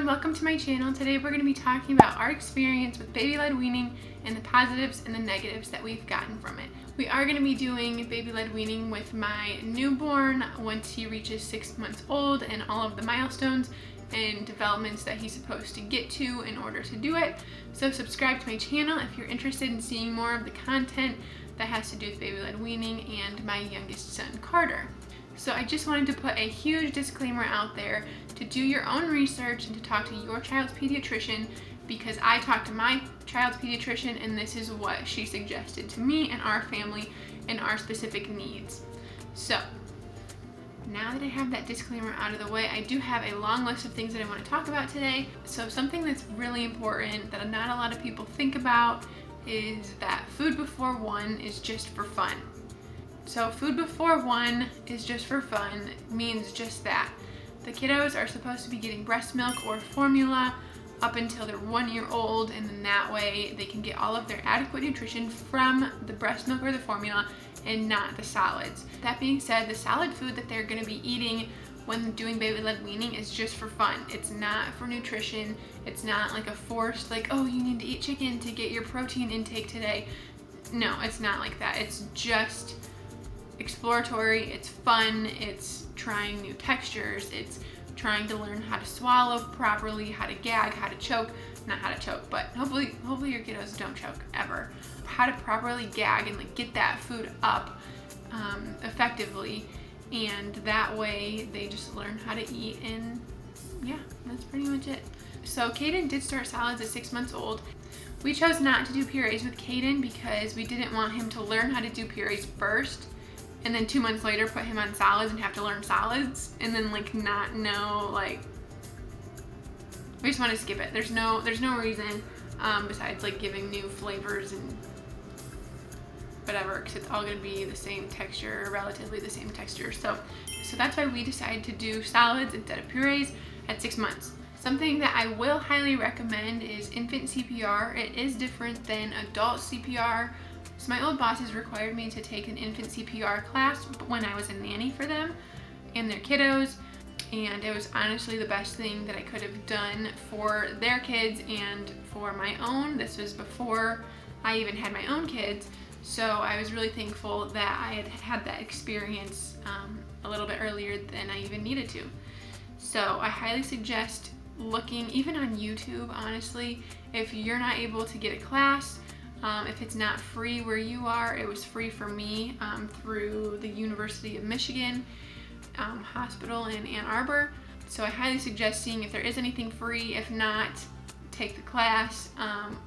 welcome to my channel. Today we're going to be talking about our experience with baby-led weaning and the positives and the negatives that we've gotten from it. We are going to be doing baby-led weaning with my newborn once he reaches 6 months old and all of the milestones and developments that he's supposed to get to in order to do it. So subscribe to my channel if you're interested in seeing more of the content that has to do with baby-led weaning and my youngest son, Carter. So I just wanted to put a huge disclaimer out there to do your own research and to talk to your child's pediatrician, because I talked to my child's pediatrician and this is what she suggested to me and our family and our specific needs. So now that I have that disclaimer out of the way, I do have a long list of things that I want to talk about today. So something that's really important that not a lot of people think about is that food before 1 is just for fun. So food before 1 is just for fun means just that. The kiddos are supposed to be getting breast milk or formula up until they're 1 year old, and then that way they can get all of their adequate nutrition from the breast milk or the formula and not the solids. That being said, the solid food that they're going to be eating when doing baby-led weaning is just for fun. It's not for nutrition. It's not like a forced, like, oh, you need to eat chicken to get your protein intake today. No, it's not like that. It's just exploratory, it's fun, it's trying new textures, it's trying to learn how to swallow properly, how to gag, how to choke, not how to choke, but hopefully your kiddos don't choke ever. How to properly gag and like get that food up effectively, and that way they just learn how to eat, and yeah, that's pretty much it. So Caden did start solids at 6 months old. We chose not to do purees with Caden because we didn't want him to learn how to do purees first and then 2 months later put him on solids and have to learn solids and then like not know, like, we just want to skip it. There's no reason besides like giving new flavors and whatever, because it's all going to be the same texture, relatively the same texture. So that's why we decided to do solids instead of purees at 6 months. Something that I will highly recommend is infant CPR. It is different than adult CPR. So my old bosses required me to take an infant CPR class when I was a nanny for them and their kiddos, and it was honestly the best thing that I could have done for their kids and for my own. This was before I even had my own kids, so I was really thankful that I had that experience a little bit earlier than I even needed to. So I highly suggest looking even on YouTube, honestly, if you're not able to get a class. If it's not free where you are, it was free for me through the University of Michigan hospital in Ann Arbor. So I highly suggest seeing if there is anything free. If not, take the class,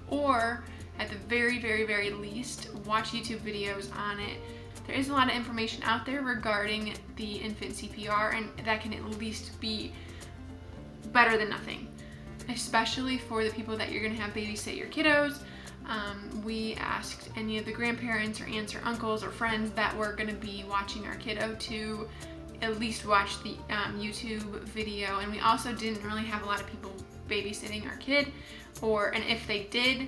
or at the very, very, very least, watch YouTube videos on it. There is a lot of information out there regarding the infant CPR, and that can at least be better than nothing, especially for the people that you're going to have babysit your kiddos. We asked any of the grandparents or aunts or uncles or friends that were going to be watching our kiddo to at least watch the YouTube video, and we also didn't really have a lot of people babysitting our kid, and if they did,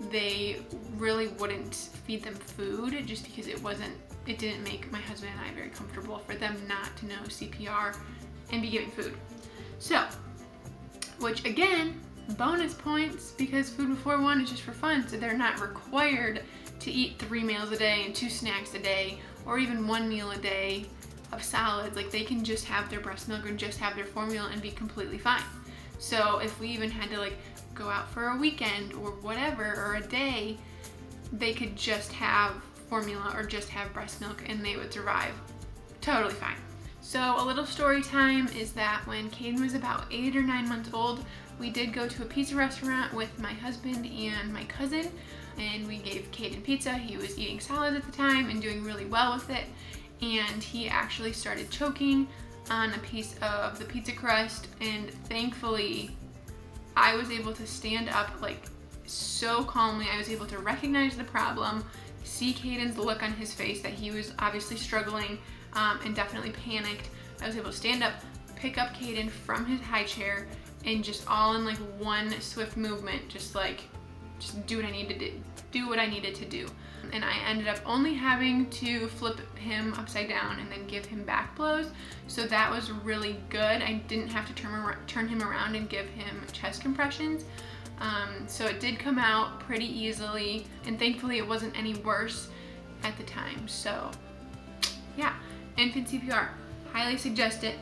they really wouldn't feed them food just because it didn't make my husband and I very comfortable for them not to know CPR and be giving food. So, which again, bonus points, because food before 1 is just for fun, so they're not required to eat 3 meals a day and 2 snacks a day or even 1 meal a day of solids. Like, they can just have their breast milk or just have their formula and be completely fine. So if we even had to like go out for a weekend or whatever, or a day, they could just have formula or just have breast milk and they would survive totally fine. So a little story time is that when Caden was about 8 or 9 months old, we did go to a pizza restaurant with my husband and my cousin, and we gave Caden pizza. He was eating salads at the time and doing really well with it, and he actually started choking on a piece of the pizza crust, and thankfully I was able to stand up like so calmly. I was able to recognize the problem, see Caden's look on his face that he was obviously struggling and definitely panicked. I was able to stand up, pick up Caden from his high chair, and just all in like one swift movement, just like just do what I needed to do. And I ended up only having to flip him upside down and then give him back blows. So that was really good. I didn't have to turn him around and give him chest compressions. So it did come out pretty easily, and thankfully it wasn't any worse at the time. So yeah, infant CPR, highly suggest it.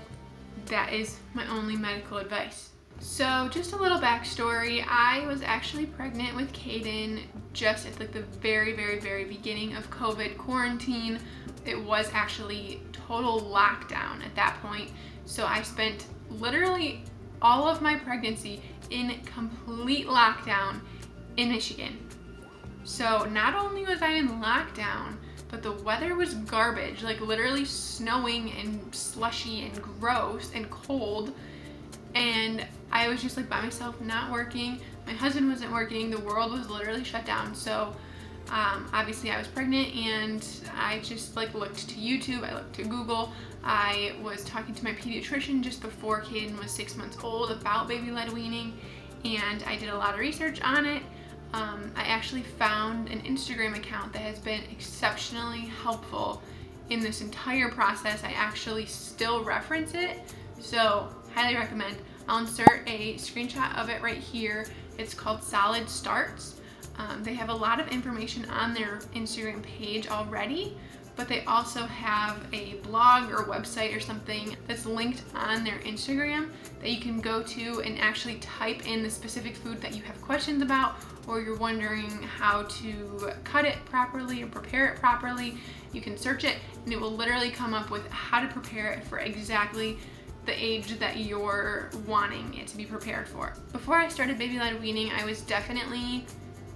That is my only medical advice. So just a little backstory, I was actually pregnant with Caden just at like the very beginning of COVID quarantine. It was actually total lockdown at that point. So I spent literally all of my pregnancy in complete lockdown in Michigan. So not only was I in lockdown, but the weather was garbage, like literally snowing and slushy and gross and cold. And I was just like by myself, not working. My husband wasn't working. The world was literally shut down. So obviously I was pregnant, and I just like looked to YouTube. I looked to Google. I was talking to my pediatrician just before Caden was 6 months old about baby-led weaning, and I did a lot of research on it. I actually found an Instagram account that has been exceptionally helpful in this entire process. I actually still reference it, so highly recommend. I'll insert a screenshot of it right here. It's called Solid Starts. They have a lot of information on their Instagram page already, but they also have a blog or website or something that's linked on their Instagram that you can go to and actually type in the specific food that you have questions about, or you're wondering how to cut it properly or prepare it properly. You can search it and it will literally come up with how to prepare it for exactly the age that you're wanting it to be prepared for. Before I started baby-led weaning, I was definitely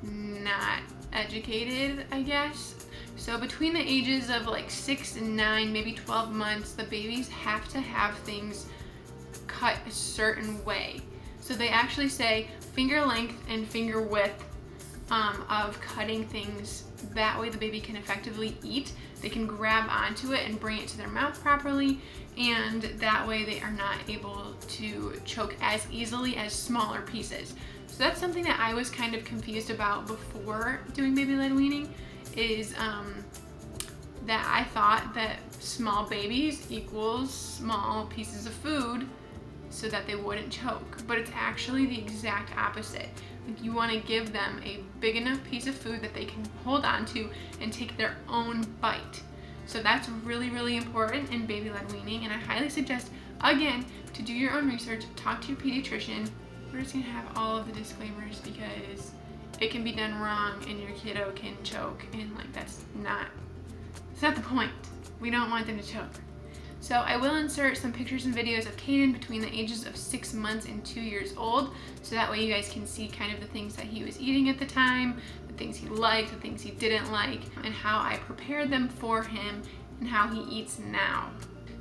not educated, I guess. So between the ages of like 6 and 9, maybe 12 months, the babies have to have things cut a certain way. So they actually say finger length and finger width of cutting things. That way the baby can effectively eat. They can grab onto it and bring it to their mouth properly, and that way they are not able to choke as easily as smaller pieces. So that's something that I was kind of confused about before doing baby-led weaning, is that I thought that small babies equals small pieces of food so that they wouldn't choke, but it's actually the exact opposite. Like, you want to give them a big enough piece of food that they can hold on to and take their own bite. So that's really important in baby-led weaning, and I highly suggest, again, to do your own research, talk to your pediatrician. We're just gonna have all of the disclaimers because it can be done wrong and your kiddo can choke, and like that's not the point. We don't want them to choke. So I will insert some pictures and videos of Caden between the ages of 6 months and 2 years old, so that way you guys can see kind of the things that he was eating at the time, the things he liked, the things he didn't like, and how I prepared them for him and how he eats now.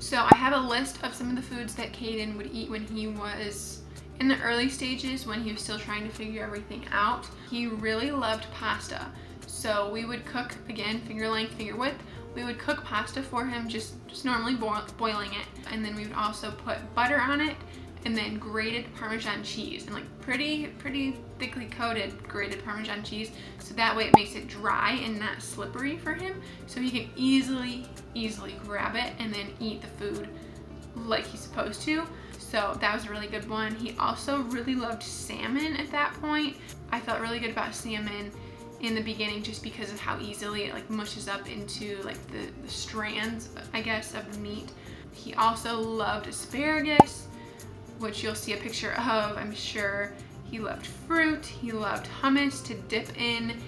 So I have a list of some of the foods that Caden would eat when he was in the early stages, when he was still trying to figure everything out. He really loved pasta. So we would cook, again, finger length, finger width. We would cook pasta for him, just normally boiling it. And then we would also put butter on it, and then grated Parmesan cheese, and like pretty thickly coated grated Parmesan cheese. So that way it makes it dry and not slippery for him. So he can easily grab it and then eat the food like he's supposed to. So that was a really good one. He also really loved salmon at that point. I felt really good about salmon in the beginning just because of how easily it like mushes up into like the strands, I guess, of the meat. He also loved asparagus, which you'll see a picture of, I'm sure. He loved fruit. He loved hummus to dip in.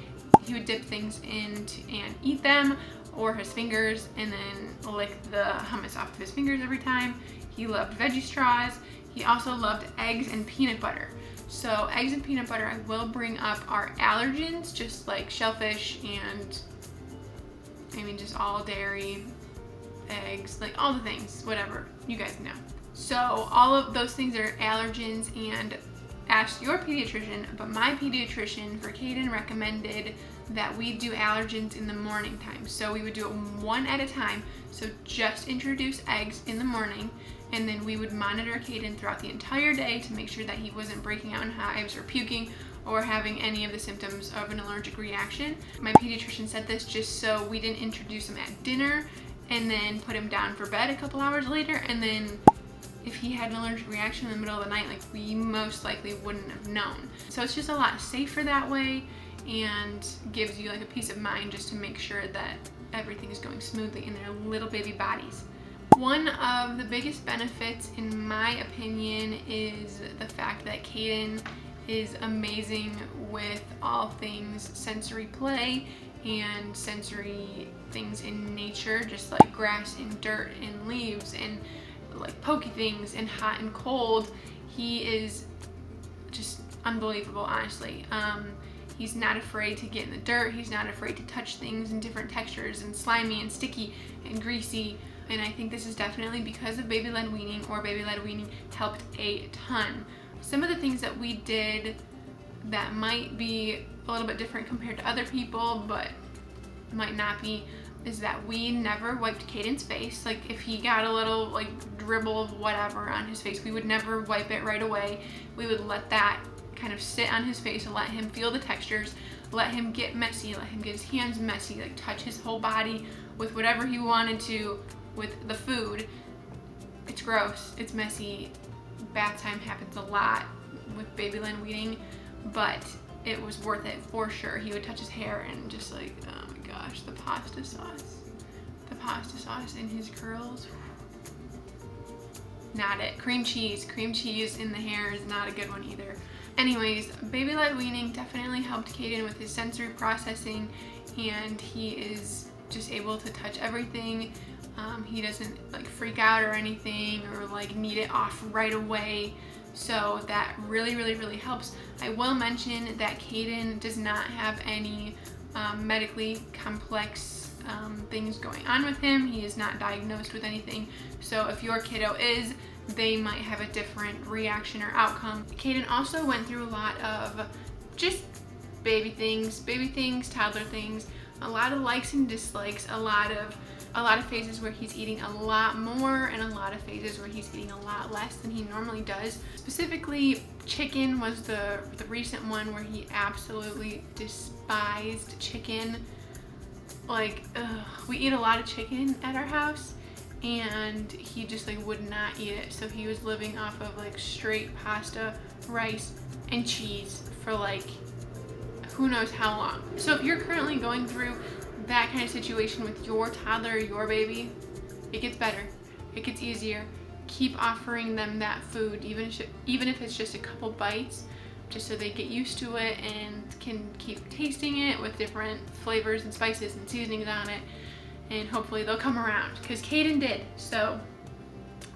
He would dip things in and eat them, or his fingers, and then lick the hummus off of his fingers every time. He loved veggie straws. He also loved eggs and peanut butter. So eggs and peanut butter, I will bring up, our allergens, just like shellfish and just all dairy, eggs, like all the things, whatever, you guys know. So all of those things are allergens, and ask your pediatrician, but my pediatrician for Caden recommended that we do allergens in the morning time. So we would do it one at a time. So just introduce eggs in the morning, and then we would monitor Caden throughout the entire day to make sure that he wasn't breaking out in hives or puking or having any of the symptoms of an allergic reaction. My pediatrician said this just so we didn't introduce him at dinner and then put him down for bed a couple hours later, and then if he had an allergic reaction in the middle of the night, like, we most likely wouldn't have known. So it's just a lot safer that way and gives you like a peace of mind just to make sure that everything is going smoothly in their little baby bodies. One of the biggest benefits, in my opinion, is the fact that Caden is amazing with all things sensory play and sensory things in nature, just like grass and dirt and leaves and like pokey things and hot and cold. He is just unbelievable, honestly. He's not afraid to get in the dirt. He's not afraid to touch things in different textures and slimy and sticky and greasy. And I think this is definitely because of baby-led weaning, or baby-led weaning helped a ton. Some of the things that we did that might be a little bit different compared to other people, but might not be, is that we never wiped Caden's face. Like, if he got a little like dribble of whatever on his face, we would never wipe it right away. We would let that kind of sit on his face and let him feel the textures, let him get messy, let him get his hands messy, like touch his whole body with whatever he wanted to with the food. It's gross, it's messy. Bath time happens a lot with baby-led weaning, but it was worth it for sure. He would touch his hair and just like, oh my gosh, the pasta sauce in his curls. Not it. Cream cheese in the hair is not a good one either. Anyways, baby-led weaning definitely helped Caden with his sensory processing, and he is just able to touch everything. He doesn't like freak out or anything, or like need it off right away. So that really helps. I will mention that Caden does not have any medically complex things going on with him. He is not diagnosed with anything. So if your kiddo is, they might have a different reaction or outcome. Caden also went through a lot of just baby things, toddler things, a lot of likes and dislikes, a lot of phases where he's eating a lot more and a lot of phases where he's eating a lot less than he normally does. Specifically, chicken was the recent one where he absolutely despised chicken. Like, we eat a lot of chicken at our house, and he just like would not eat it. So he was living off of like straight pasta, rice, and cheese for like who knows how long. So if you're currently going through that kind of situation with your toddler or your baby, it gets better, it gets easier. Keep offering them that food, even if it's just a couple bites, just so they get used to it and can keep tasting it with different flavors and spices and seasonings on it, and hopefully they'll come around, because Caden did, so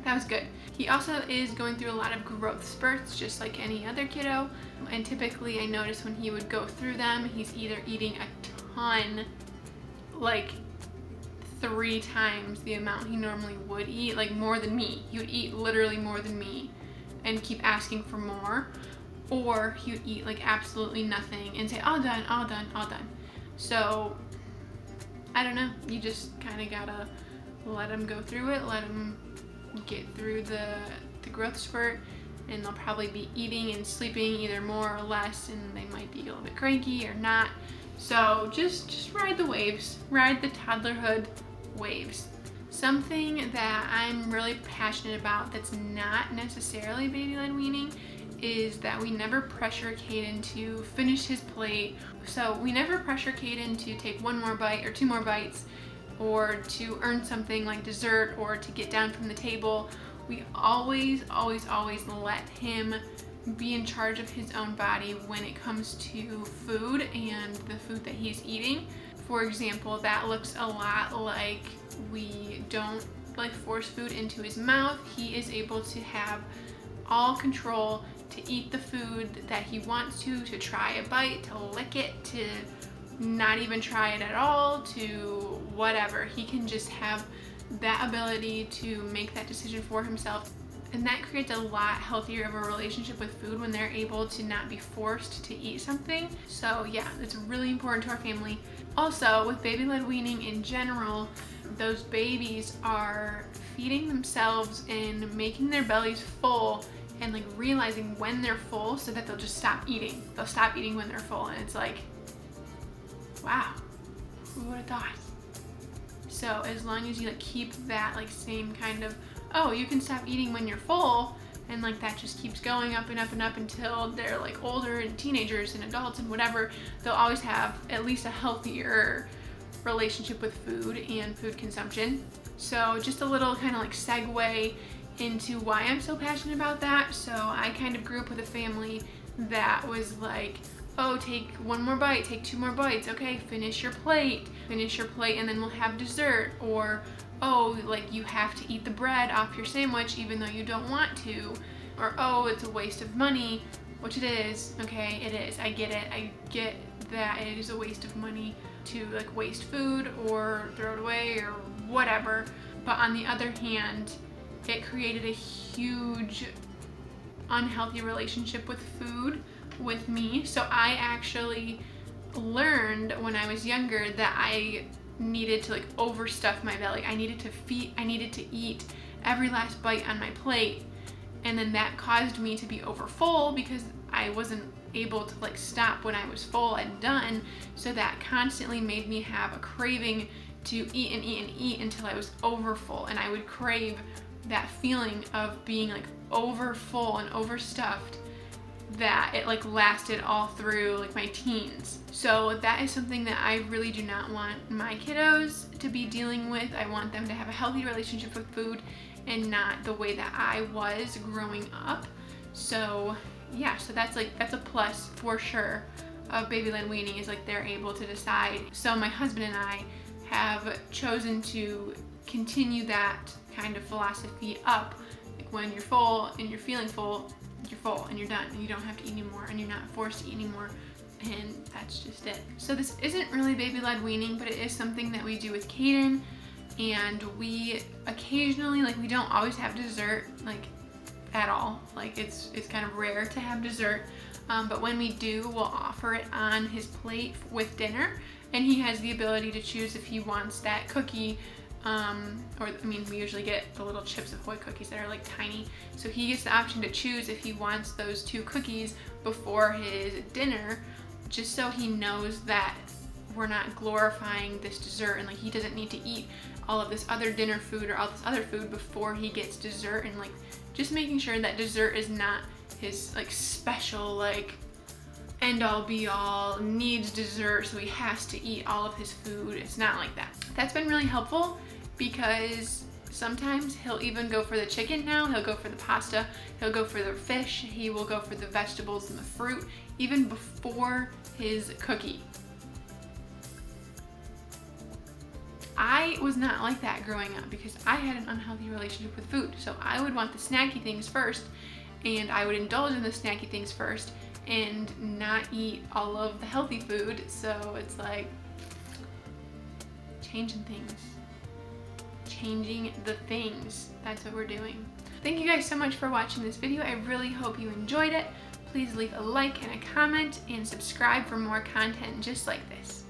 that was good. He also is going through a lot of growth spurts, just like any other kiddo, and typically I noticed when he would go through them, he's either eating a ton, like 3 times the amount he normally would eat, like more than me. He would eat literally more than me and keep asking for more, or he would eat like absolutely nothing and say, all done. So I don't know, you just kind of gotta let him go through it, let him get through the growth spurt, and they'll probably be eating and sleeping either more or less, and they might be a little bit cranky or not. So just ride the waves, ride the toddlerhood waves. Something that I'm really passionate about that's not necessarily baby-led weaning is that we never pressure Caden to finish his plate. So we never pressure Caden to take 1 more bite or 2 more bites, or to earn something like dessert, or to get down from the table. We always let him be in charge of his own body when it comes to food and the food that he's eating. For example, that looks a lot like we don't like force food into his mouth. He is able to have all control to eat the food that he wants to try a bite, to lick it, to not even try it at all, to whatever. He can just have that ability to make that decision for himself. And that creates a lot healthier of a relationship with food when they're able to not be forced to eat something. So yeah, it's really important to our family. Also, with baby-led weaning in general, those babies are feeding themselves and making their bellies full and like realizing when they're full so that they'll just stop eating. They'll stop eating when they're full, and it's like, wow, who would have thought? So as long as you like keep that like same kind of, oh, you can stop eating when you're full, and like that just keeps going up and up and up until they're like older and teenagers and adults and whatever, they'll always have at least a healthier relationship with food and food consumption. So just a little kind of like segue into why I'm so passionate about that. So I kind of grew up with a family that was like, oh, take one more bite, take two more bites, okay, finish your plate, and then we'll have dessert. Or, oh, like you have to eat the bread off your sandwich even though you don't want to. Or, oh, it's a waste of money, which it is, okay, it is, I get it. I get that it is a waste of money to like waste food or throw it away or whatever. But on the other hand, it created a huge unhealthy relationship with food with me. So I actually learned when I was younger that I needed to like overstuff my belly. I needed to eat every last bite on my plate. And then that caused me to be over full because I wasn't able to like stop when I was full and done. So that constantly made me have a craving to eat and eat and eat until I was over full. And I would crave that feeling of being like over full and overstuffed, that it like lasted all through like my teens. So that is something that I really do not want my kiddos to be dealing with. I want them to have a healthy relationship with food and not the way that I was growing up. So yeah, so that's a plus for sure of baby-led weaning, is like they're able to decide. So my husband and I have chosen to continue that kind of philosophy up. Like when you're full and you're feeling full, you're full and you're done and you don't have to eat anymore and you're not forced to eat anymore, and that's just it. So this isn't really baby-led weaning, but it is something that we do with Caden, and we occasionally, like we don't always have dessert like at all. Like it's kind of rare to have dessert, but when we do, we'll offer it on his plate with dinner, and he has the ability to choose if he wants that cookie. We usually get the little Chips Ahoy cookies that are like tiny. So he gets the option to choose if he wants those 2 cookies before his dinner, just so he knows that we're not glorifying this dessert, and like he doesn't need to eat all of this other dinner food or all this other food before he gets dessert, and like just making sure that dessert is not his like special like end all be all, needs dessert so he has to eat all of his food. It's not like that. That's been really helpful, because sometimes he'll even go for the chicken now, he'll go for the pasta, he'll go for the fish, he will go for the vegetables and the fruit, even before his cookie. I was not like that growing up because I had an unhealthy relationship with food. So I would want the snacky things first, and I would indulge in the snacky things first and not eat all of the healthy food. So it's like changing the things. That's what we're doing. Thank you guys so much for watching this video. I really hope you enjoyed it. Please leave a like and a comment and subscribe for more content just like this.